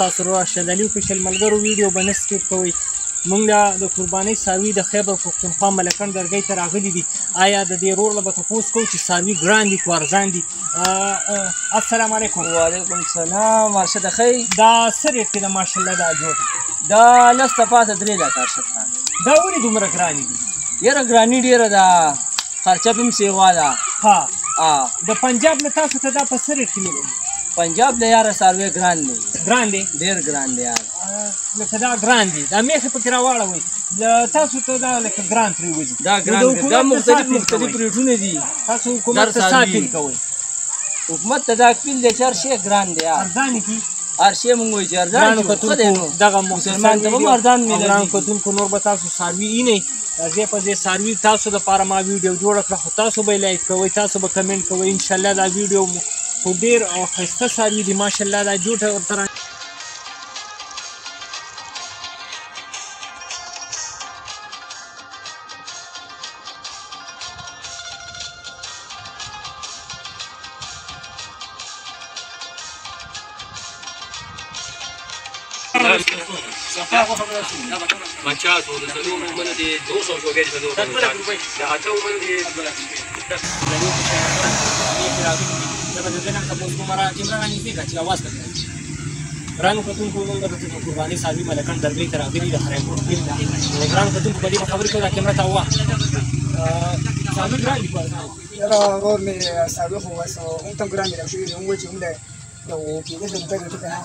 تاسو راشد علي اوفیشل ملګرو ویډیو به نه سکیپ کوئ. موږ د قربانۍ څاروي د خیبر پښتونخوا ملکن درګۍ ته راغلي دي. آیا د دې رور نه به تپوس کوو چې څاروي ګران دي که ارزان دي؟ السلام علیکم. وعلیکم السلام. ارشد خی دا څه ریټ کې د ماشاءالله دا جوړ دا لس ته پاسه 3 لکه ارشد خان. دا ولې دومره ګرانې دي؟ یاره ګراني ډېره ده، خرچه په هم سیوا ده. ها د پنجاب نه تاسو ته دا په څه ریټ کې ملوي؟ پنجاب د یاره څاروی ګران دی. ګران دی؟ ډېر ګران دی یاره. لکه دا ګران دي، دا میخې پکې راواړوئ تاسو ته دا لکه ګران ترې وځي. دا ګران دی، دا مختلف ریټونه دي. تاسو حکومت ته څه اپیل کوئ؟ حکومت ته دا اپیل دی چې هر شی ګران دی یاره. ارزانې کي هر شی مونږ وایو چې ارزان کتونکو دغه مسلمان ته هم ارزان میلوي. ګران کتونکو نور به تاسو څاروي وینئ. ځای په ځای څاروي تاسو دپاره ما ویډیو جوړه کړه، خو تاسو به یې لایک کوئ، تاسو به کمنټ کوئ. انشاءالله دا ویډیو خو ډېر ښایسته څاروي دي ماشاءالله. دا جوټه ورته بچا تو د سلو منه دي 200 شوګې دي د 8 منه دي ګرانو کتونکو موږ د قربانۍ څاروي ملکن درګۍ ته راغلي د خیبر پښتونخوا. ګرانو کتونکو په دې به خبرې کوو، دا کیمره ته ووه څاروي ګران دي که ارزان دي؟ یاره ورور مې څاروي خو اوس هم ته ګران دي شوي دي، هم وایي چې هم د یو 15 روپۍ ګټې که نه